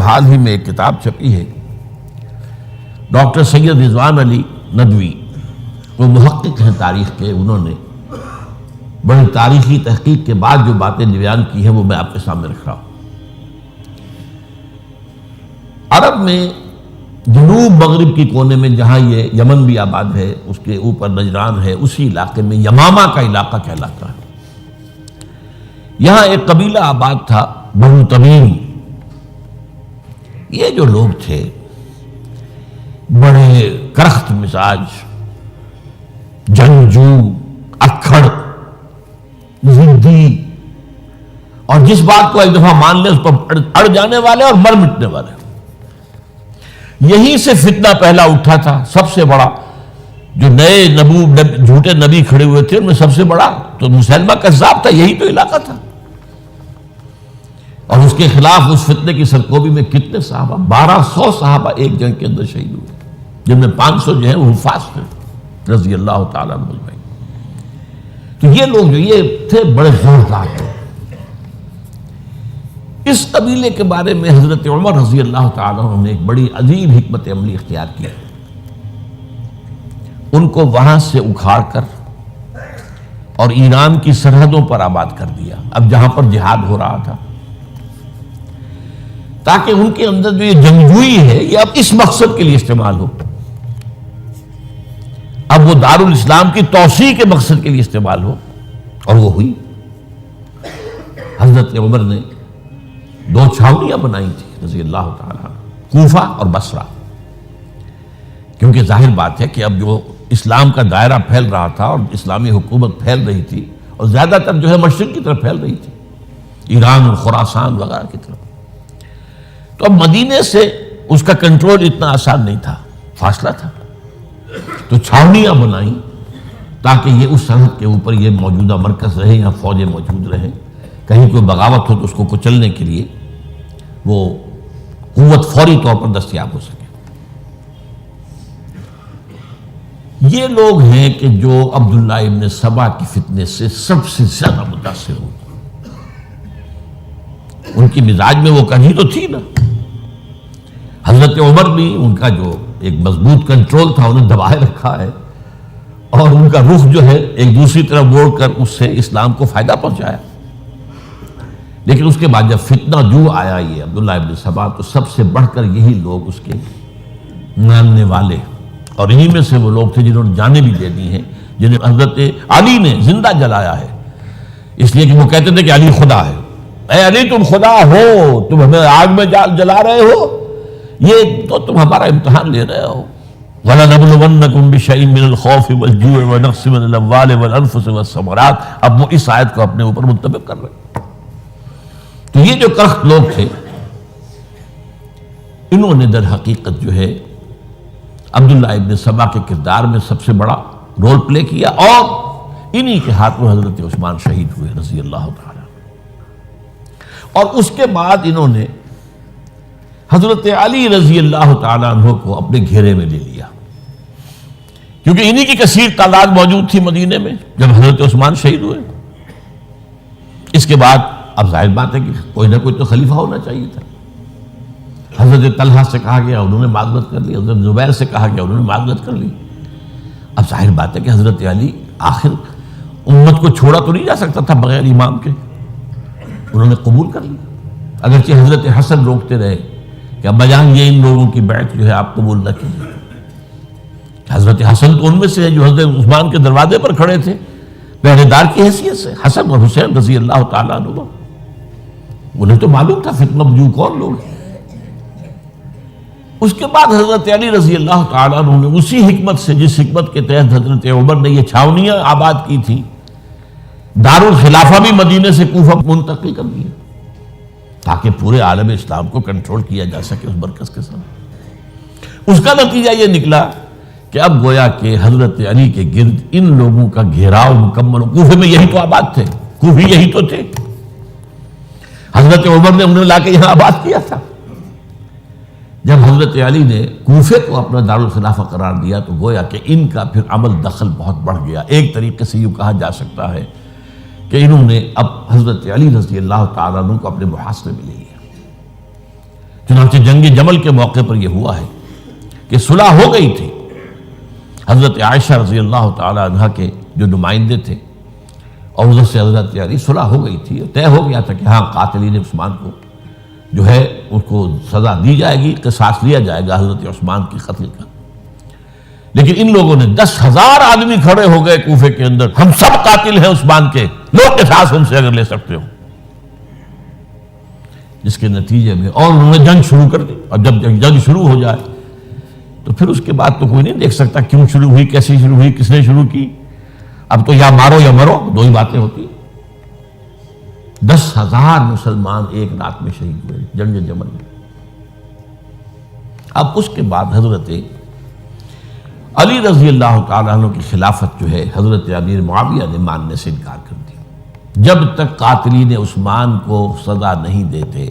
حال ہی میں ایک کتاب چھپی ہے، ڈاکٹر سید رضوان علی ندوی، وہ محقق ہیں تاریخ کے، انہوں نے بڑی تاریخی تحقیق کے بعد جو باتیں بیان کی ہیں وہ میں آپ کے سامنے رکھ رہا ہوں۔ عرب میں جنوب مغرب کی کونے میں جہاں یہ یمن بھی آباد ہے، اس کے اوپر نجران ہے، اسی علاقے میں یمامہ کا علاقہ کہلاتا ہے۔ یہاں ایک قبیلہ آباد تھا، بنو تمیم۔ یہ جو لوگ تھے بڑے کرخت مزاج، جنگجو، اکھڑ، ضدی، اور جس بات کو ایک دفعہ مان لے اس پر اڑ جانے والے اور مر مٹنے والے۔ یہیں سے فتنہ پہلا اٹھا تھا۔ سب سے بڑا جو نئے جھوٹے نبی کھڑے ہوئے تھے ان میں سب سے بڑا تو مسلمہ کذاب تھا، یہی تو علاقہ تھا، اور اس کے خلاف اس فتنے کی سرکوبی میں کتنے صحابہ، 1200 صحابہ ایک جنگ کے اندر شہید ہوئے، جن میں 500 جو ہیں وہ حفاظ تھے رضی اللہ تعالیٰ عنہ اجمعین۔ تو یہ لوگ جو یہ تھے بڑے زوردار تھے۔ اس قبیلے کے بارے میں حضرت عمر رضی اللہ تعالیٰ عنہ نے ایک بڑی عجیب حکمت عملی اختیار کی۔ ان کو وہاں سے اکھاڑ کر اور ایران کی سرحدوں پر آباد کر دیا، اب جہاں پر جہاد ہو رہا تھا، تاکہ ان کے اندر جو یہ جنگجوئی ہے یہ اب اس مقصد کے لیے استعمال ہو، اب وہ دارالاسلام کی توسیع کے مقصد کے لیے استعمال ہو، اور وہ ہوئی۔ حضرت عمر نے 2 چھاؤنیاں بنائی تھی رضی اللہ تعالیٰ، کوفہ اور بصرہ، کیونکہ ظاہر بات ہے کہ اب جو اسلام کا دائرہ پھیل رہا تھا اور اسلامی حکومت پھیل رہی تھی، اور زیادہ تر جو ہے مشرق کی طرف پھیل رہی تھی، ایران اور خراسان وغیرہ کی طرف، تو اب مدینے سے اس کا کنٹرول اتنا آسان نہیں تھا، فاصلہ تھا، تو چھاؤنیاں بنائیں تاکہ یہ اس سرحد کے اوپر یہ موجودہ مرکز رہے، یہاں فوجیں موجود رہیں، کہیں کوئی بغاوت ہو تو اس کو کچلنے کے لیے وہ قوت فوری طور پر دستیاب ہو سکے۔ یہ لوگ ہیں کہ جو عبداللہ ابن سبا کی فتنے سے سب سے زیادہ متاثر ہوئے۔ ان کی مزاج میں وہ کمی تو تھی نا، حضرت عمر بھی ان کا جو ایک مضبوط کنٹرول تھا انہیں دبائے رکھا ہے، اور ان کا رخ جو ہے ایک دوسری طرف موڑ کر اس سے اسلام کو فائدہ پہنچایا۔ لیکن اس کے بعد جب فتنہ جو آیا یہ عبداللہ ابن سبا، تو سب سے بڑھ کر یہی لوگ اس کے ماننے والے، اور انہی میں سے وہ لوگ تھے جنہوں نے جانیں بھی دے دی ہیں، جنہیں حضرت علی نے زندہ جلایا ہے، اس لیے کہ وہ کہتے تھے کہ علی خدا ہے۔ اے علی تم خدا ہو، تم ہمیں آگ میں جلا رہے ہو، یہ تو تم ہمارا امتحان لے رہے ہو۔ وَلَنَبْلُوَنَّكُمْ بِشَيْءٍ مِّنَ الْخَوْفِ وَالْجُوعِ وَنَقْصٍ مِّنَ الْأَمْوَالِ وَالْأَنفُسِ وَالثَّمَرَاتِ۔ اب وہ اس آیت کو اپنے اوپر منطبق کر رہے ہیں۔ تو یہ جو کرخت لوگ تھے، انہوں نے در حقیقت جو ہے عبداللہ ابن سبا کے کردار میں سب سے بڑا رول پلے کیا، اور انہی کے ہاتھوں حضرت عثمان شہید ہوئے رضی اللہ تعالیٰ۔ اور اس کے بعد انہوں نے حضرت علی رضی اللہ تعالیٰ عنہ کو اپنے گھیرے میں لے لیا، کیونکہ انہی کی کثیر تعداد موجود تھی مدینے میں جب حضرت عثمان شہید ہوئے۔ اس کے بعد اب ظاہر بات ہے کہ کوئی نہ کوئی تو خلیفہ ہونا چاہیے تھا۔ حضرت طلحہ سے کہا گیا، انہوں نے معذرت کر لی، حضرت زبیر سے کہا گیا، انہوں نے معذرت کر لی۔ اب ظاہر بات ہے کہ حضرت علی آخر امت کو چھوڑا تو نہیں جا سکتا تھا بغیر امام کے، انہوں نے قبول کر لی، اگرچہ حضرت حسن روکتے رہے کہ ابا جان یہ ان لوگوں کی بیعت جو ہے آپ قبول نہ کیجیے۔ حضرت حسن تو ان میں سے ہیں جو حضرت عثمان کے دروازے پر کھڑے تھے پہرے دار کی حیثیت سے، حسن اور حسین رضی اللہ تعالیٰ عنہ، انہیں تو معلوم تھا فتنہ جو کون لوگ ہیں۔ اس کے بعد حضرت علی رضی اللہ تعالیٰ عنہ نے اسی حکمت سے، جس حکمت کے تحت حضرت عمر نے یہ چھاونیاں آباد کی تھی، دارالخلافہ بھی مدینے سے کوفہ منتقل کر دیا تاکہ پورے عالم اسلام کو کنٹرول کیا جا سکے اس مرکز کے ساتھ۔ اس کا نتیجہ یہ نکلا کہ اب گویا کہ حضرت علی کے گرد ان لوگوں کا گھیراؤ مکمل، کوفے میں یہی تو آباد تھے، کوفی یہی تو تھے، حضرت عمر نے انہیں لا کے یہاں آباد کیا تھا۔ جب حضرت علی نے کوفے کو اپنا دارالخلافہ قرار دیا تو گویا کہ ان کا پھر عمل دخل بہت بڑھ گیا۔ ایک طریقے سے یوں کہا جا سکتا ہے کہ انہوں نے اب حضرت علی رضی اللہ تعالیٰ عنہ کو اپنے محاصرے میں لے لیا، چنانچہ جنگ جمل کے موقع پر یہ ہوا ہے کہ صلح ہو گئی تھی. حضرت عائشہ رضی اللہ تعالی عنہ کے جو نمائندے تھے اور ادھر سے حضرت علی، صلح ہو گئی تھی، طے ہو گیا تھا کہ ہاں قاتلین عثمان کو جو ہے اس کو سزا دی جائے گی، قصاص لیا جائے گا حضرت عثمان کی قتل کا. لیکن ان لوگوں نے 10,000 آدمی کھڑے ہو گئے کوفے کے اندر، ہم سب قاتل ہیں عثمان کے، لوگ قصاص ہم سے اگر لے سکتے ہو. جس کے نتیجے میں اور انہوں نے جنگ شروع کر دی. اور جب جنگ شروع ہو جائے تو پھر اس کے بعد تو کوئی نہیں دیکھ سکتا کیوں شروع ہوئی، کیسے شروع ہوئی، کس نے شروع کی. اب تو یا مارو یا مرو، دو ہی باتیں ہوتی. 10,000 مسلمان ایک رات میں شہید ہوئے جنگ جمل میں. اب اس کے بعد حضرت علی رضی اللہ تعالیٰ عنہ کی خلافت جو ہے حضرت امیر معاویہ نے ماننے سے انکار کر دیا. جب تک قاتلین عثمان کو سزا نہیں دیتے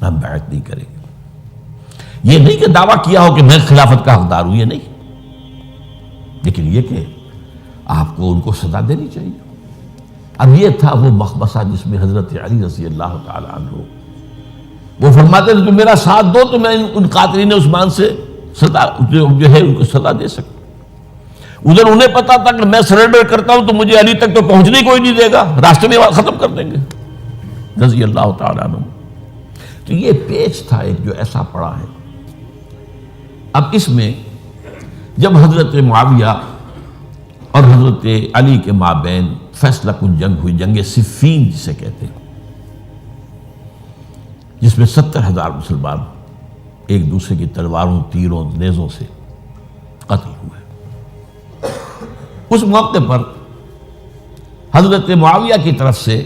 ہم بیعت نہیں کریں گے. یہ نہیں کہ دعویٰ کیا ہو کہ میں خلافت کا حقدار ہوں، یہ نہیں، لیکن یہ کہ آپ کو ان کو سزا دینی چاہیے. اب یہ تھا وہ مخبصہ جس میں حضرت علی رضی اللہ تعالی عنہ وہ فرماتے تھے کہ میرا ساتھ دو تو میں ان قاتلین عثمان سے سزا جو ہے ان کو سزا دے سکتا. ادھر انہیں پتا تھا کہ میں سرنڈر کرتا ہوں تو مجھے علی تک تو پہنچنے کوئی نہیں دے گا، راستے میں ختم کر دیں گے رضی اللہ تعالی عنہ. تو یہ پیچ تھا ایک جو ایسا پڑا ہے. اب اس میں جب حضرت معاویہ اور حضرت علی کے مابین فیصلہ کن جنگ ہوئی، جنگ صفین جسے کہتے ہیں، جس میں 70,000 مسلمان ایک دوسرے کی تلواروں، تیروں، نیزوں سے قتل ہوئے. اس موقع پر حضرت معاویہ کی طرف سے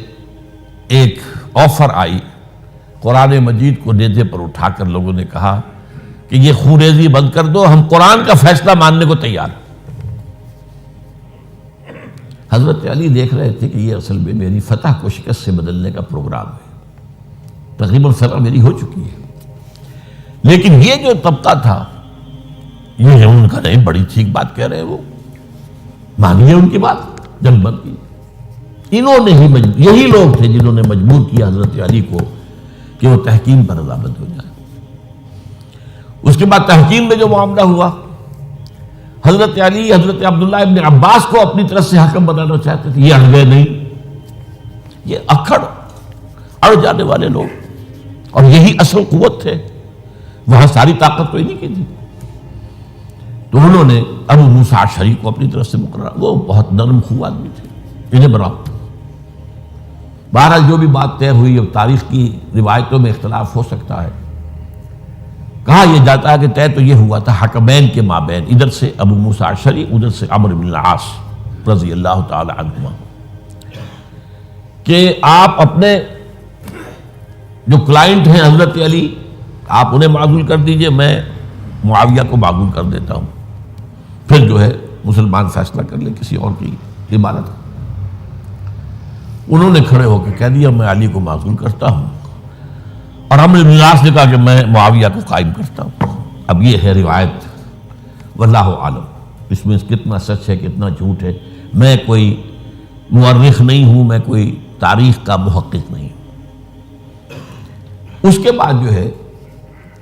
ایک آفر آئی. قرآن مجید کو نیزے پر اٹھا کر لوگوں نے کہا کہ یہ خونریزی بند کر دو، ہم قرآن کا فیصلہ ماننے کو تیار ہیں. حضرت علی دیکھ رہے تھے کہ یہ اصل میں میری فتح کو شکست سے بدلنے کا پروگرام ہے. تقریباً فتح میری ہو چکی ہے، لیکن یہ جو طبقہ تھا یہ ان کا نہیں، بڑی ٹھیک بات کہہ رہے ہیں، وہ مانیے ان کی بات، جنگ بند کی. انہوں نے ہی یہی لوگ تھے جنہوں نے مجبور کیا حضرت علی کو کہ وہ تحکیم پر رضامند ہو جائے. اس کے بعد تحکیم میں جو معاملہ ہوا، حضرت علی حضرت عبداللہ ابن عباس کو اپنی طرف سے حاکم بنانا چاہتے تھے، یہ اڑ گئے نہیں. یہ اڑ جانے والے لوگ، اور یہی اصل قوت تھے، وہاں ساری طاقت تو انہی کی تھی. تو انہوں نے ابو موسیٰ اشعری کو اپنی طرف سے مقررہ، وہ بہت نرم خو آدمی تھے، انہیں بنا. بہرحال جو بھی بات طے ہوئی، اب تاریخ کی روایتوں میں اختلاف ہو سکتا ہے. کہا یہ جاتا ہے کہ طے تو یہ ہوا تھا حکمین کے مابین، ادھر سے ابو موسیٰ اشعری، ادھر سے عمرو بن العاص رضی اللہ تعالی عنہما، کہ آپ اپنے جو کلائنٹ ہیں حضرت علی آپ انہیں معزول کر دیجئے، میں معاویہ کو معزول کر دیتا ہوں، پھر جو ہے مسلمان فیصلہ کر لیں کسی اور کی عبادت. انہوں نے کھڑے ہو کے کہہ دیا میں علی کو معزول کرتا ہوں، اور عمرو بن العاص نے کہا کہ میں معاویہ کو قائم کرتا ہوں. اب یہ ہے روایت، واللہ عالم اس میں کتنا سچ ہے کتنا جھوٹ ہے. میں کوئی مورخ نہیں ہوں، میں کوئی تاریخ کا محقق نہیں ہوں. اس کے بعد جو ہے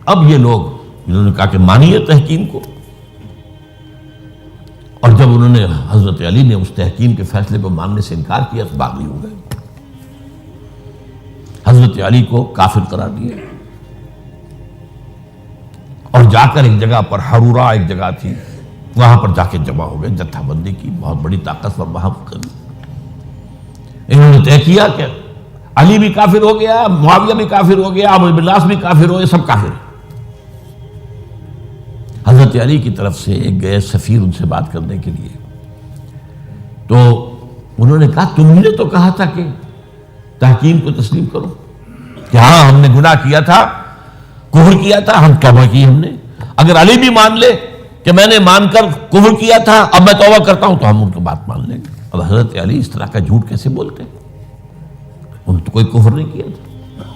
اب یہ لوگ جنہوں نے کہا کہ مانیے تحکیم کو، اور جب انہوں نے حضرت علی نے اس تحکیم کے فیصلے کو ماننے سے انکار کیا تو باغی ہو گئے، حضرت علی کو کافر قرار دیا، اور جا کر ایک جگہ پر حرورہ ایک جگہ تھی وہاں پر جا کے جمع ہو گئے، جتھا بندی کی، بہت بڑی طاقت پر وہاں کر. انہوں نے طے کیا کہ علی بھی کافر ہو گیا، معاویہ بھی کافر ہو گیا، عمرو بن العاص بھی کافر ہو گئے، سب کافر ہیں. حضرت علی کی طرف سے ایک گئے سفیر ان سے بات کرنے کے لیے، تو انہوں نے کہا تم نے تو کہا تھا کہ تحکیم کو تسلیم کرو، کہ ہاں ہم نے گناہ کیا تھا، کفر کیا تھا، ہم توبہ کی ہم نے. اگر علی بھی مان لے کہ میں نے مان کر کفر کیا تھا اب میں توبہ کرتا ہوں تو ہم ان کی بات مان لیں گے. اب حضرت علی اس طرح کا جھوٹ کیسے بولتے ہیں؟ انہوں نے تو کوئی کفر نہیں کیا تھا.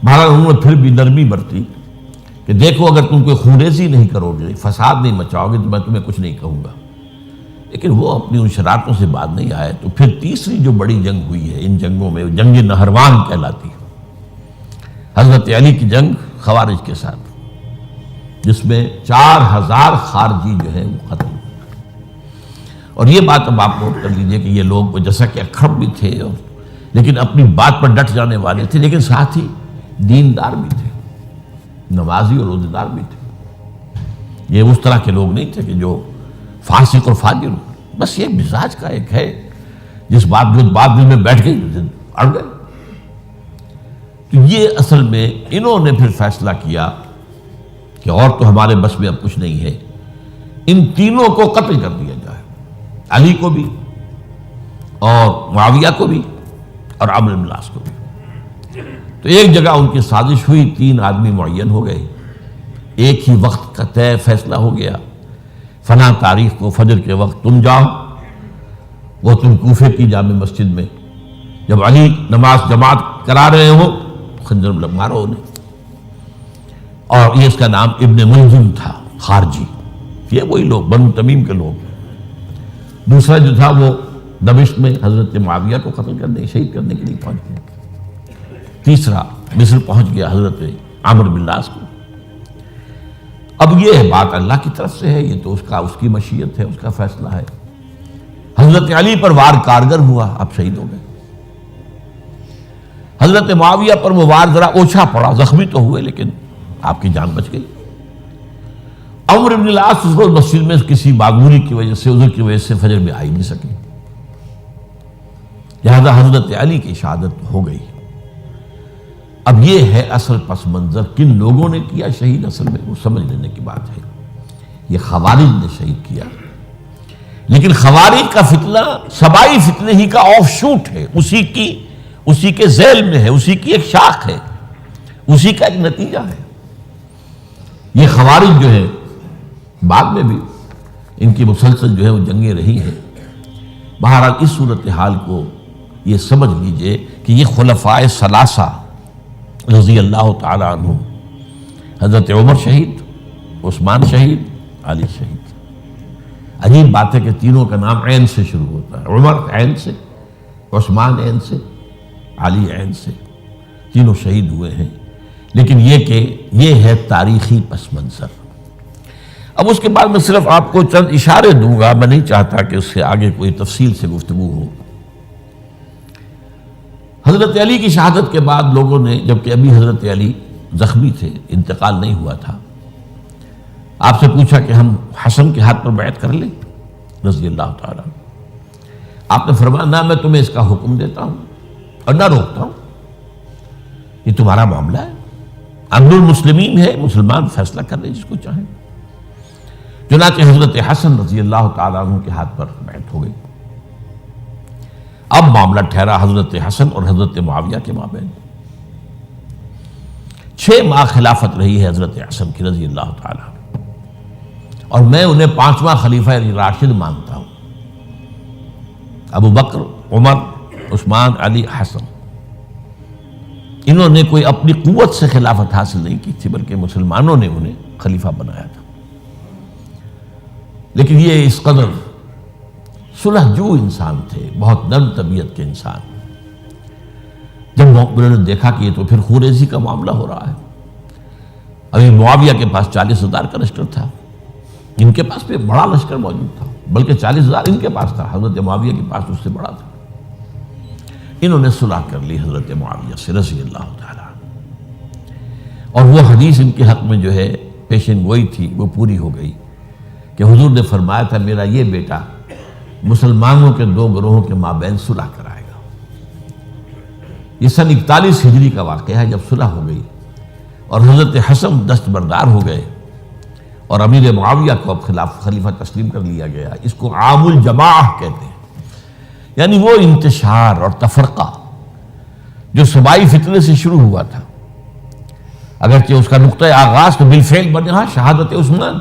بہرحال انہوں نے پھر بھی نرمی برتی کہ دیکھو اگر تم کوئی خونریزی نہیں کرو گے، فساد نہیں مچاؤ گے تو میں تمہیں کچھ نہیں کہوں گا. لیکن وہ اپنی ان شرارتوں سے بعد نہیں آئے. تو پھر تیسری جو بڑی جنگ ہوئی ہے ان جنگوں میں، جنگ نہروان کہلاتی ہے، حضرت علی کی جنگ خوارج کے ساتھ، جس میں 4000 خارجی جو ہے وہ قتل ہوئے۔ اور یہ بات اب آپ نوٹ کر لیجئے کہ یہ لوگ جیسا کہ اکھڑ بھی تھے لیکن اپنی بات پر ڈٹ جانے والے تھے، لیکن ساتھ ہی دیندار بھی تھے، نمازی اور روزہ دار بھی تھے۔ یہ اس طرح کے لوگ نہیں تھے کہ جو فاسق اور فاجر ہو، بس یہ مزاج کا ایک ہے جس بات دل میں بیٹھ گئی اڑ گئے۔ تو یہ اصل میں انہوں نے پھر فیصلہ کیا کہ اور تو ہمارے بس میں اب کچھ نہیں ہے، ان تینوں کو قتل کر دیا جائے، علی کو بھی اور معاویہ کو بھی اور عمرو بن العاص کو بھی۔ تو ایک جگہ ان کی سازش ہوئی، 3 آدمی معین ہو گئے، ایک ہی وقت کا طے فیصلہ ہو گیا، فلاں تاریخ کو فجر کے وقت تم جاؤ، وہ تم کوفے کی جامع مسجد میں، جب علی نماز جماعت کرا رہے ہو خنجر مارو انہیں۔ اور یہ اس کا نام ابن ملجم تھا، خارجی، یہ وہی لوگ بنو تمیم کے لوگ۔ دوسرا جو تھا وہ دمشق میں حضرت معاویہ کو قتل کرنے شہید کرنے کے لیے پہنچ گیا۔ تیسرا مصر پہنچ گیا حضرت عمرو بن العاص کو۔ اب یہ بات اللہ کی طرف سے ہے، یہ تو اس کی مشیت ہے، اس کا فیصلہ ہے۔ حضرت علی پر وار کارگر ہوا، اب شہید ہو گئے۔ حضرت معاویہ پر وہ وار ذرا اوچھا پڑا، زخمی تو ہوئے لیکن آپ کی جان بچ گئی۔ عمرو بن العاص اس روز مسجد میں کسی معمولی کی وجہ سے، عذر کی وجہ سے فجر میں آئی نہیں سکے، لہذا حضرت علی کی شہادت ہو گئی۔ اب یہ ہے اصل پس منظر، کن لوگوں نے کیا شہید، اصل میں وہ سمجھ لینے کی بات ہے۔ یہ خوارج نے شہید کیا، لیکن خوارج کا فتنہ سبائی فتنے ہی کا آف شوٹ ہے، اسی کے ذیل میں ہے، اسی کی ایک شاخ ہے، اسی کا ایک نتیجہ ہے۔ یہ خوارج جو ہے بعد میں بھی ان کی مسلسل جو ہے وہ جنگیں رہی ہیں۔ بہرحال اس صورتحال کو یہ سمجھ لیجئے کہ یہ خلفائے ثلاثہ رضی اللہ تعالی عنہ، حضرت عمر شہید، عثمان شہید، علی شہید۔ عجیب بات ہے کہ تینوں کا نام عین سے شروع ہوتا ہے، عمر عین سے، عثمان عین سے، علی عین سے، تینوں شہید ہوئے ہیں۔ لیکن یہ کہ یہ ہے تاریخی پس منظر۔ اب اس کے بعد میں صرف آپ کو چند اشارے دوں گا، میں نہیں چاہتا کہ اس سے آگے کوئی تفصیل سے گفتگو ہو۔ حضرت علی کی شہادت کے بعد لوگوں نے، جبکہ ابھی حضرت علی زخمی تھے، انتقال نہیں ہوا تھا، آپ سے پوچھا کہ ہم حسن کے ہاتھ پر بیعت کر لیں رضی اللہ تعالیٰ۔ آپ نے فرمایا نہ میں تمہیں اس کا حکم دیتا ہوں اور نہ روکتا ہوں، یہ تمہارا معاملہ ہے، امر المسلمین ہے، مسلمان فیصلہ کر لیں جس کو چاہیں۔ چنانچہ حضرت حسن رضی اللہ تعالیٰ عنہ کے ہاتھ پر بیعت ہو گئی۔ اب معاملہ ٹھہرا حضرت حسن اور حضرت معاویہ کے مابین۔ 6 ماہ خلافت رہی ہے حضرت حسن کی رضی اللہ تعالیٰ، اور میں انہیں 5واں خلیفہ راشد مانتا ہوں۔ ابو بکر، عمر، عثمان، علی، حسن، انہوں نے کوئی اپنی قوت سے خلافت حاصل نہیں کی تھی، بلکہ مسلمانوں نے انہیں خلیفہ بنایا تھا۔ لیکن یہ اس قدر صلح جو انسان تھے، بہت نرم طبیعت کے انسان، جب انہوں نے دیکھا کہ یہ تو پھر خوریزی کا معاملہ ہو رہا ہے، ابھی معاویہ کے پاس 40,000 کا لشکر تھا، ان کے پاس بھی بڑا لشکر موجود تھا، بلکہ 40,000 ان کے پاس تھا، حضرت معاویہ کے پاس اس سے بڑا تھا۔ انہوں نے صلح کر لی حضرت معاویہ سے رضی اللہ تعالیٰ، اور وہ حدیث ان کے حق میں جو ہے پیشن گوئی تھی وہ پوری ہو گئی کہ حضور نے فرمایا تھا میرا یہ بیٹا مسلمانوں کے 2 گروہوں کے مابین صلح کرائے گا۔ یہ سن 41 ہجری کا واقعہ ہے جب صلح ہو گئی اور حضرت حسن دستبردار ہو گئے اور امیر معاویہ کو اب خلیفہ تسلیم کر لیا گیا۔ اس کو عام الجماعہ کہتے ہیں، یعنی وہ انتشار اور تفرقہ جو صوبائی فتنے سے شروع ہوا تھا، اگرچہ اس کا نقطہ آغاز تو بالفعل بنا شہادت عثمان،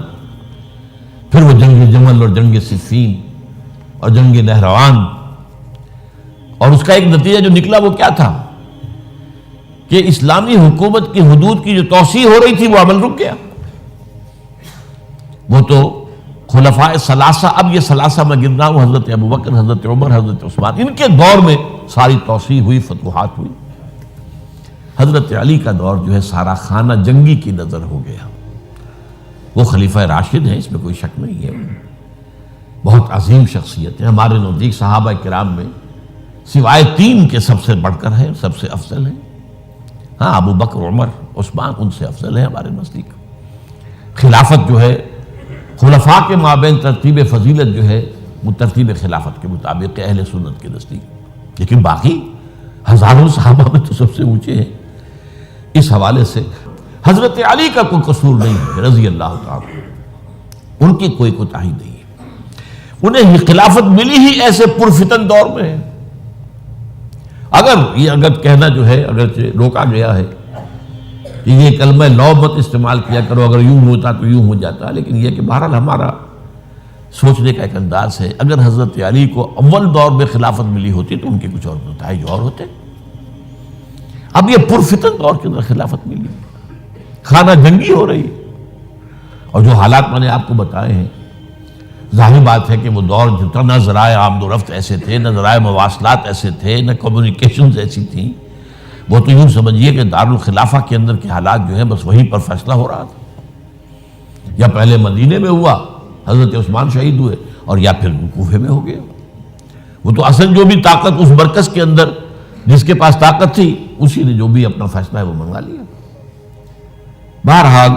پھر وہ جنگ جمل اور جنگ صفین اور جنگ نہروان، اور اس کا ایک نتیجہ جو نکلا وہ کیا تھا کہ اسلامی حکومت کی حدود کی جو توسیع ہو رہی تھی وہ عمل رک گیا۔ وہ تو خلفائے ثلاثہ، اب یہ ثلاثہ میں گن رہا ہوں، حضرت ابوبکر، حضرت عمر، حضرت عثمان، ان کے دور میں ساری توسیع ہوئی، فتوحات ہوئی۔ حضرت علی کا دور جو ہے سارا خانہ جنگی کی نظر ہو گیا. وہ خلیفہ راشد ہیں، اس میں کوئی شک نہیں ہے، بہت عظیم شخصیت ہے، ہمارے نزدیک صحابہ کرام میں سوائے 3 کے سب سے بڑھ کر ہیں، سب سے افضل ہیں. ہاں، ابو بکر، عمر، عثمان ان سے افضل ہے ہمارے نزدیک. خلافت جو ہے خلفاء کے مابین ترتیب فضیلت جو ہے وہ ترتیب خلافت کے مطابق اہل سنت کے نزدیک، لیکن باقی ہزاروں صحابہ میں تو سب سے اونچے ہیں. اس حوالے سے حضرت علی کا کوئی قصور نہیں ہے رضی اللہ تعالیٰ، ان کی کوئی کوتاہی نہیں ہے. انہیں خلافت ملی ہی ایسے پرفتن دور میں ہے. اگر کہنا جو ہے اگرچہ روکا گیا ہے کہ یہ کلمہ لو مت استعمال کیا کرو، اگر یوں ہوتا تو یوں ہو جاتا، لیکن یہ کہ بہرحال ہمارا سوچنے کا ایک انداز ہے. اگر حضرت علی کو اول دور میں خلافت ملی ہوتی تو ان کے کچھ اور نتائج اور ہوتے. اب یہ پرفتن دور کے اندر خلافت ملی، خانہ جنگی ہو رہی ہے، اور جو حالات میں نے آپ کو بتائے ہیں، ظاہر بات ہے کہ وہ دور جتنا نہ ذرائع آمد و رفت ایسے تھے، نہ ذرائع مواصلات ایسے تھے، نہ کمیونیکیشنز ایسی تھیں. وہ تو یوں سمجھیے کہ دارالخلافہ کے اندر کے حالات جو ہیں بس وہیں پر فیصلہ ہو رہا تھا. یا پہلے مدینے میں ہوا، حضرت عثمان شہید ہوئے، اور یا پھر کوفے میں ہو گیا. وہ تو اصل جو بھی طاقت اس مرکز کے اندر جس کے پاس طاقت تھی، اسی نے جو بھی اپنا فیصلہ ہے وہ منگا لیا. بہرحال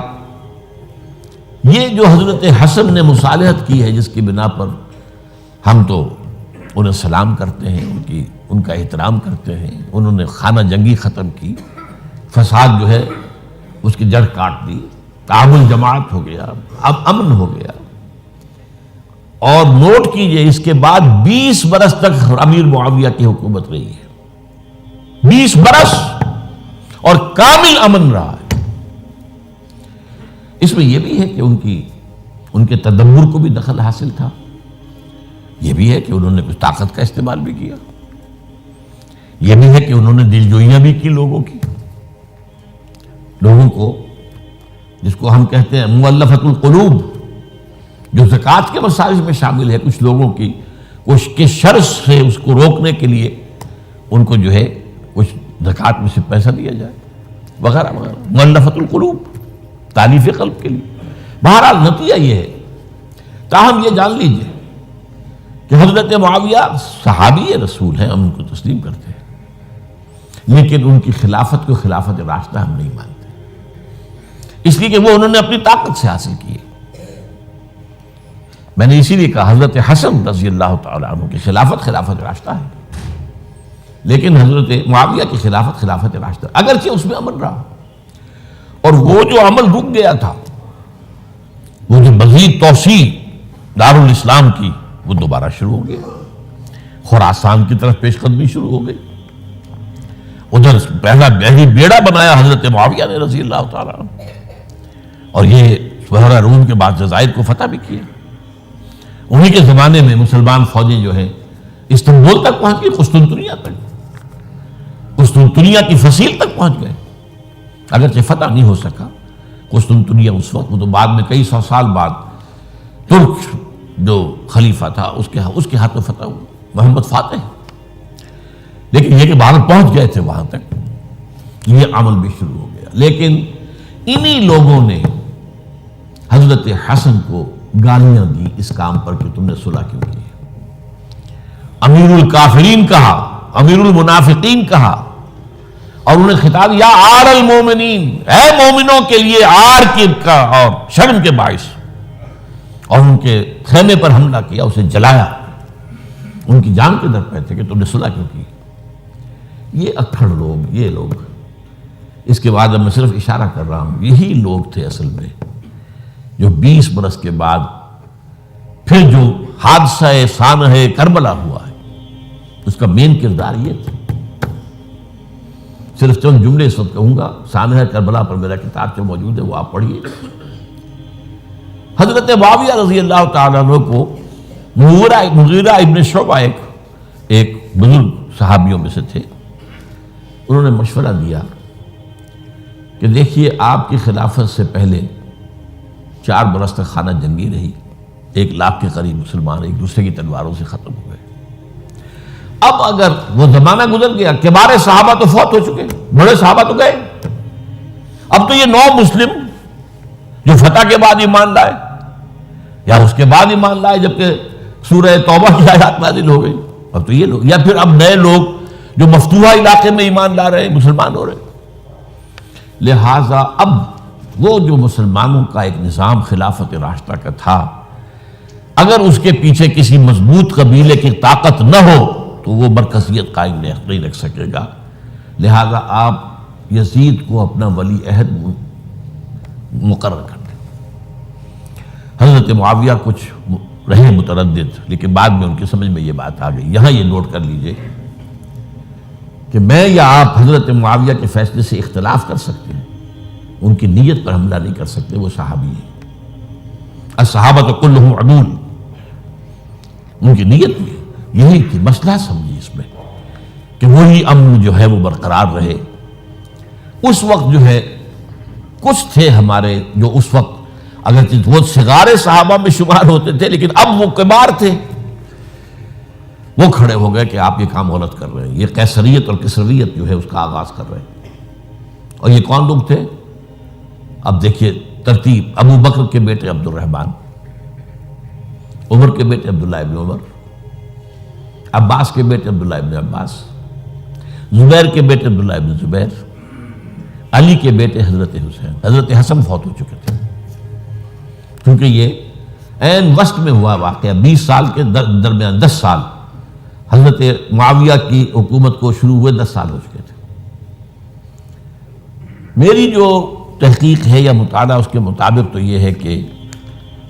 یہ جو حضرت حسن نے مصالحت کی ہے، جس کی بنا پر ہم تو انہیں سلام کرتے ہیں، ان کا احترام کرتے ہیں، انہوں نے خانہ جنگی ختم کی، فساد جو ہے اس کی جڑ کاٹ دی، تعامل جماعت ہو گیا، اب امن ہو گیا. اور نوٹ کیجئے اس کے بعد 20 برس تک امیر معاویہ کی حکومت رہی ہے. 20 برس اور کامل امن رہا ہے. اس میں یہ بھی ہے کہ ان کے تدبر کو بھی دخل حاصل تھا. یہ بھی ہے کہ انہوں نے کچھ طاقت کا استعمال بھی کیا. یہ بھی ہے کہ انہوں نے دلجوئیاں بھی کی لوگوں کو، جس کو ہم کہتے ہیں مؤلفۃ القلوب، جو زکوٰۃ کے مسائل میں شامل ہے. کچھ لوگوں کی کچھ کے شر سے اس کو روکنے کے لیے ان کو جو ہے کچھ زکوٰۃ میں سے پیسہ دیا جائے وغیرہ وغیرہ، مؤلفۃ القلوب، تالیف قلب کے لیے. بہرحال نتیجہ یہ ہے. تاہم یہ جان لیجئے کہ حضرت معاویہ صحابی رسول ہیں، ہم ان کو تسلیم کرتے ہیں، لیکن ان کی خلافت کو خلافت راشدہ ہم نہیں مانتے، اس لیے کہ وہ انہوں نے اپنی طاقت سے حاصل کی ہے. میں نے اسی لیے کہا حضرت حسن رضی اللہ تعالیٰ عنہ کی خلافت خلافت راشدہ ہے، لیکن حضرت معاویہ کی خلافت خلافت راشدہ، اگرچہ اس میں عمل رہا، اور وہ جو عمل رک گیا تھا، وہ جو مزید توسیع دارالاسلام کی، وہ دوبارہ شروع ہو گیا. خراسان کی طرف پیش قدمی شروع ہو گئی. ادھر پہلا بیڑا بنایا حضرت معاویہ نے رضی اللہ تعالیٰ عنہ، اور یہ بحیرہ روم کے بعد جزائر کو فتح بھی کیا. انہی کے زمانے میں مسلمان فوجیں جو ہیں استنبول تک پہنچ گئی، قسطنطنیہ کی فصیل تک پہنچ گئے. اگرچہ فتح نہیں ہو سکا قسطنطنیہ اس وقت، وہ تو بعد میں کئی 100 سال بعد ترک جو خلیفہ تھا اس کے ہاتھوں فتح ہوا، محمد فاتح. لیکن یہ کہ باہر پہنچ گئے تھے وہاں تک، یہ عمل بھی شروع ہو گیا. لیکن انہی لوگوں نے حضرت حسن کو گالیاں دی اس کام پر کہ تم نے صلح کیوں کی. امیر الکافرین کہا، امیر المنافقین کہا، اور انہیں خطاب یا آر المومنین، اے مومنوں کے لیے آر کی کا اور شرم کے باعث، اور ان کے خیمے پر حملہ کیا، اسے جلایا. ان کی جان کے در پہ تھے کہ تم نے صلح کیوں کی. یہ اکھڑ لوگ، یہ لوگ، اس کے بعد اب میں صرف اشارہ کر رہا ہوں، یہی لوگ تھے اصل میں جو 20 برس کے بعد پھر جو حادثہ سانحہ کربلا ہوا ہے اس کا مین کردار یہ تھا. صرف چند جملے اس وقت کہوں گا. سانحہ کربلا پر میرا کتاب جو موجود ہے وہ آپ پڑھیے. حضرت معاویہ رضی اللہ تعالیٰ عنہ کو مغیرہ ابن شعبہ ایک بزرگ صحابیوں میں سے تھے، انہوں نے مشورہ دیا کہ دیکھیے آپ کی خلافت سے پہلے 4 برس تک خانہ جنگی رہی، 1 لاکھ کے قریب مسلمان ایک دوسرے کی تلواروں سے ختم ہوئے. اب اگر وہ زمانہ گزر گیا، کبار صحابہ تو فوت ہو چکے، بڑے صحابہ تو گئے، اب تو یہ نو مسلم جو فتح کے بعد ایمان لائے یا اس کے بعد ایمان لائے جبکہ سورہ توبہ کی آیات نازل ہو گئی، اب تو یہ لوگ، یا پھر اب نئے لوگ جو مفتوحہ علاقے میں ایمان لا رہے ہیں، مسلمان ہو رہے ہیں۔ لہٰذا اب وہ جو مسلمانوں کا ایک نظام خلافت راشدہ کا تھا، اگر اس کے پیچھے کسی مضبوط قبیلے کی طاقت نہ ہو تو وہ مرکزیت قائم نہیں رکھ سکے گا۔ لہذا آپ یزید کو اپنا ولی عہد مقرر کر دیں۔ حضرت معاویہ کچھ رہے متردد، لیکن بعد میں ان کی سمجھ میں یہ بات آ گئی۔ یہاں یہ نوٹ کر لیجئے کہ میں یا آپ حضرت معاویہ کے فیصلے سے اختلاف کر سکتے ہیں، ان کی نیت پر حملہ نہیں کر سکتے، وہ صحابی ہیں۔ الصحابہ کلہم عدول، ان کی نیت بھی یہی تھی، مسئلہ سمجھی اس میں کہ وہی امن جو ہے وہ برقرار رہے۔ اس وقت جو ہے کچھ تھے ہمارے جو اس وقت اگرچہ وہ صغار صحابہ میں شمار ہوتے تھے، لیکن اب وہ کبار تھے، وہ کھڑے ہو گئے کہ آپ یہ کام غلط کر رہے ہیں، یہ قیصریت اور کسرویت جو ہے اس کا آغاز کر رہے ہیں۔ اور یہ کون لوگ تھے؟ اب دیکھیے ترتیب: ابو بکر کے بیٹے عبد الرحمن، عمر کے بیٹے عبداللہ ابن عمر، عباس کے بیٹے عبداللہ ابن عباس، زبیر کے بیٹے عبداللہ ابن زبیر، علی کے بیٹے حضرت حسین۔ حضرت حسن فوت ہو چکے تھے کیونکہ یہ عین وسط میں ہوا واقعہ، 20 سال کے درمیان 10 سال حضرت معاویہ کی حکومت کو شروع ہوئے 10 سال ہو چکے تھے۔ میری جو تحقیق ہے یا مطالعہ اس کے مطابق تو یہ ہے کہ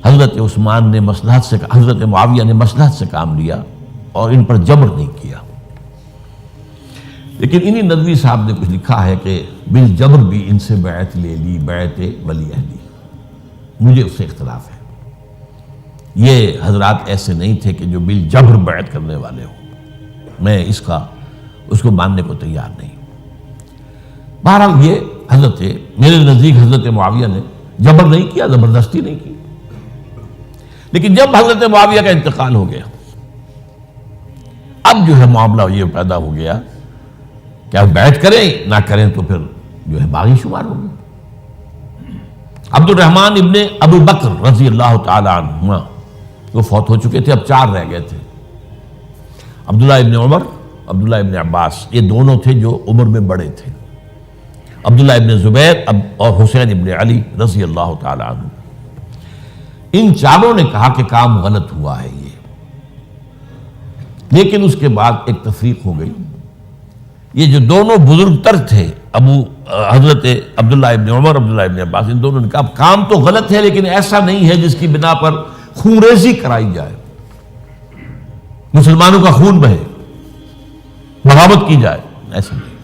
حضرت عثمان نے مصلحت سے، حضرت معاویہ نے مصلحت سے کام لیا اور ان پر جبر نہیں کیا، لیکن انہی ندوی صاحب نے کچھ لکھا ہے کہ بالجبر بھی ان سے بیعت لے لی، بیعت ولی عہدی۔ مجھے اس سے اختلاف ہے، یہ حضرات ایسے نہیں تھے کہ جو بالجبر بیعت کرنے والے ہوں، میں اس کو ماننے کو تیار نہیں۔ بہرحال یہ حضرت، میرے نزدیک حضرت معاویہ نے جبر نہیں کیا، زبردستی نہیں کی، لیکن جب حضرت معاویہ کا انتقال ہو گیا، اب جو ہے معاملہ یہ پیدا ہو گیا کہ آپ بیعت کریں نہ کریں تو پھر جو ہے باغی شمار ہو گئے۔ عبد الرحمن ابن ابو بکر رضی اللہ تعالی عنہما وہ فوت ہو چکے تھے، اب 4 رہ گئے تھے، عبداللہ ابن عمر، عبداللہ ابن عباس، یہ دونوں تھے جو عمر میں بڑے تھے، عبداللہ ابن زبیر اور حسین ابن علی رضی اللہ تعالی عنہ۔ ان چاروں نے کہا کہ کام غلط ہوا ہے یہ، لیکن اس کے بعد ایک تفریق ہو گئی۔ یہ جو دونوں بزرگ تر تھے، حضرت عبداللہ ابن عمر، عبداللہ ابن عباس، ان دونوں نے کہا کام تو غلط ہے لیکن ایسا نہیں ہے جس کی بنا پر خونریزی کرائی جائے، مسلمانوں کا خون بہے، بغاوت کی جائے، ایسا نہیں۔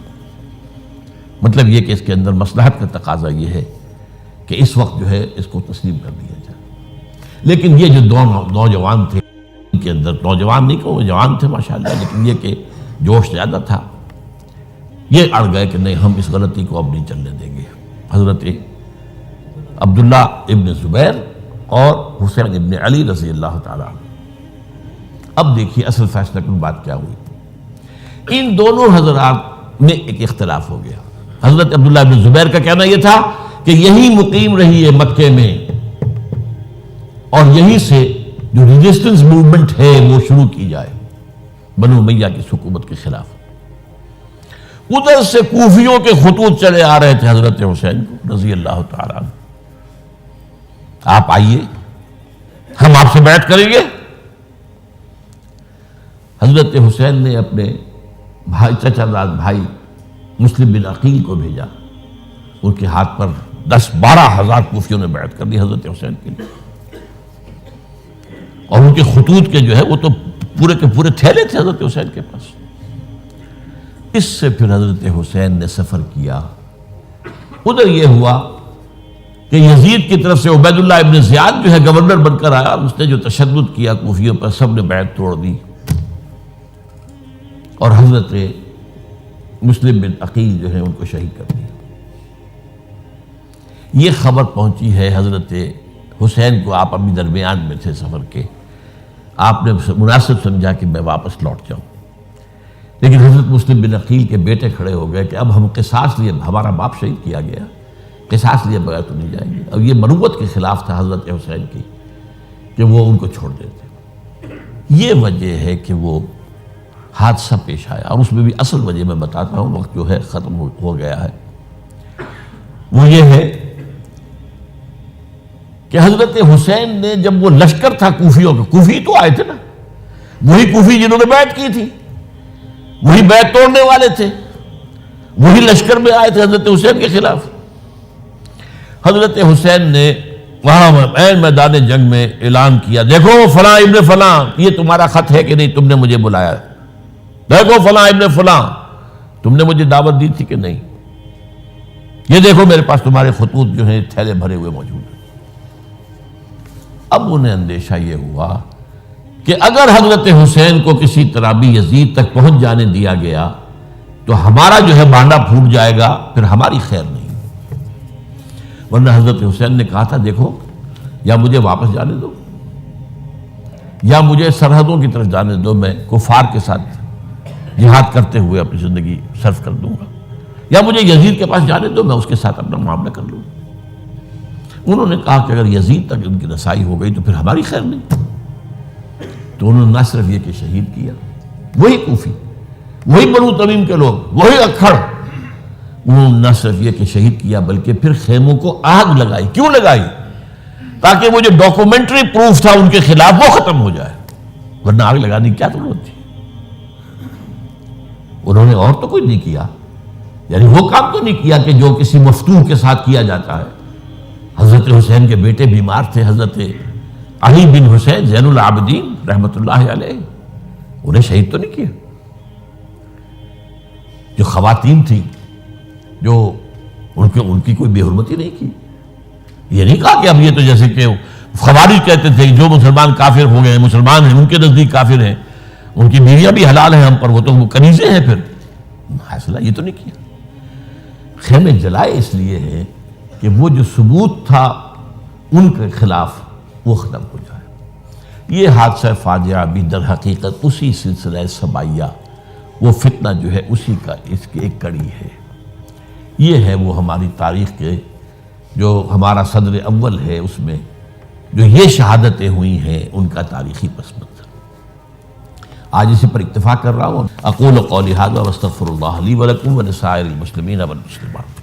مطلب یہ کہ اس کے اندر مصلحت کا تقاضا یہ ہے کہ اس وقت جو ہے اس کو تسلیم کر دیا جائے۔ لیکن یہ جو دو نوجوان تھے، ان کے اندر، نوجوان نہیں کہ وہ جوان تھے ماشاءاللہ، لیکن یہ کہ جوش زیادہ تھا، یہ اڑ گئے کہ نہیں، ہم اس غلطی کو اب نہیں چلنے دیں گے۔ حضرت عبداللہ ابن زبیر اور حسین ابن علی رضی اللہ تعالیٰ عنہ۔ اب دیکھیے اصل فیصلہ کن بات کیا ہوئی، ان دونوں حضرات میں ایک اختلاف ہو گیا۔ حضرت عبداللہ ابن زبیر کا کہنا یہ تھا کہ یہی مقیم رہی ہے مکے میں، اور یہیں سے جو ریزسٹنس موومنٹ ہے وہ شروع کی جائے بنو امیہ کی حکومت کے خلاف۔ ادھر سے کوفیوں کے خطوط چلے آ رہے تھے حضرت حسین کو رضی اللہ تعالیٰ عنہ، آپ آئیے، ہم آپ سے بیعت کریں گے۔ حضرت حسین نے اپنے بھائی، چچا داد بھائی مسلم بن عقیل کو بھیجا، ان کے ہاتھ پر 10-12 ہزار کوفیوں نے بیعت کر دی حضرت حسین کے لیے، اور ان کے خطوط کے جو ہے وہ تو پورے کے پورے تھیلے تھے حضرت حسین کے پاس۔ اس سے پھر حضرت حسین نے سفر کیا، ادھر یہ ہوا کہ یزید کی طرف سے عبید اللہ ابن زیاد جو ہے گورنر بن کر آیا، اس نے جو تشدد کیا کوفیوں پر، سب نے بیعت توڑ دی، اور حضرت مسلم بن عقیل جو ہے ان کو شہید کر دیا۔ یہ خبر پہنچی ہے حضرت حسین کو، آپ ابھی درمیان میں تھے سفر کے، آپ نے مناسب سمجھا کہ میں واپس لوٹ جاؤں، لیکن حضرت مسلم بن عقیل کے بیٹے کھڑے ہو گئے کہ اب ہم قصاص لیے، ہمارا باپ شہید کیا گیا، قصاص لیے بغیر تو نہیں جائیں گے۔ اب یہ مروت کے خلاف تھا حضرت حسین کی کہ وہ ان کو چھوڑ دیتے۔ یہ وجہ ہے کہ وہ حادثہ پیش آیا، اور اس میں بھی اصل وجہ میں بتاتا ہوں، وقت جو ہے ختم ہو گیا ہے۔ وہ یہ ہے کہ حضرت حسین نے جب وہ لشکر تھا کوفیوں کا، کوفی تو آئے تھے نا، وہی کوفی جنہوں نے بیعت کی تھی، وہی بیعت توڑنے والے تھے، وہی لشکر میں آئے تھے حضرت حسین کے خلاف۔ حضرت حسین نے وہاں عین میدان جنگ میں اعلان کیا، دیکھو فلاں ابن فلاں، یہ تمہارا خط ہے کہ نہیں، تم نے مجھے بلایا، دیکھو فلاں ابن فلاں، تم نے مجھے دعوت دی تھی کہ نہیں، یہ دیکھو میرے پاس تمہارے خطوط جو ہیں تھیلے بھرے ہوئے موجود ہیں۔ اب انہیں اندیشہ یہ ہوا کہ اگر حضرت حسین کو کسی طرح بھی یزید تک پہنچ جانے دیا گیا تو ہمارا جو ہے بانڈا پھوٹ جائے گا، پھر ہماری خیر نہیں۔ ورنہ حضرت حسین نے کہا تھا، دیکھو یا مجھے واپس جانے دو، یا مجھے سرحدوں کی طرف جانے دو، میں کفار کے ساتھ جہاد کرتے ہوئے اپنی زندگی صرف کر دوں گا، یا مجھے یزید کے پاس جانے دو، میں اس کے ساتھ اپنا معاملہ کر لوں۔ انہوں نے کہا کہ اگر یزید تک ان کی رسائی ہو گئی تو پھر ہماری خیر نہیں۔ تو انہوں نے نہ صرف یہ کہ شہید کیا، وہی کوفی، وہی بنو تمیم کے لوگ، وہی اکھڑ، انہوں نے نہ صرف یہ کہ شہید کیا بلکہ پھر خیموں کو آگ لگائی۔ کیوں لگائی؟ تاکہ وہ جو ڈاکومنٹری پروف تھا ان کے خلاف وہ ختم ہو جائے، ورنہ آگ لگانے کی کیا ضرورت تھی؟ انہوں نے اور تو کوئی نہیں کیا، یعنی وہ کام تو نہیں کیا کہ جو کسی مفتون کے ساتھ کیا جاتا ہے۔ حضرت حسین کے بیٹے بیمار تھے، حضرت علی بن حسین زین العابدین رحمۃ اللہ علیہ، انہیں شہید تو نہیں کیا۔ جو خواتین تھیں جو ان کی کوئی بے حرمتی نہیں کی۔ یہ نہیں کہا کہ اب یہ تو جیسے کہ خوارج کہتے تھے جو مسلمان کافر ہو گئے، مسلمان ہیں ان کے نزدیک کافر ہیں، ان کی بیویاں بھی حلال ہیں ہم پر، وہ تو کنیزیں ہیں، پھر حاصلہ یہ تو نہیں کیا۔ خیمے جلائے اس لیے ہے کہ وہ جو ثبوت تھا ان کے خلاف وہ ختم ہو جائے۔ یہ حادثہ فاجعہ بھی در حقیقت اسی سلسلہ سبائیہ، وہ فتنہ جو ہے اسی کا اس کی ایک کڑی ہے۔ یہ ہے وہ ہماری تاریخ کے جو ہمارا صدر اول ہے، اس میں جو یہ شہادتیں ہوئی ہیں ان کا تاریخی پس منظر۔ آج اسی پر اکتفا کر رہا ہوں۔ اقول قولی ھذا واستغفر اللہ لی ولکم ولسائر المسلمین والمسلمات۔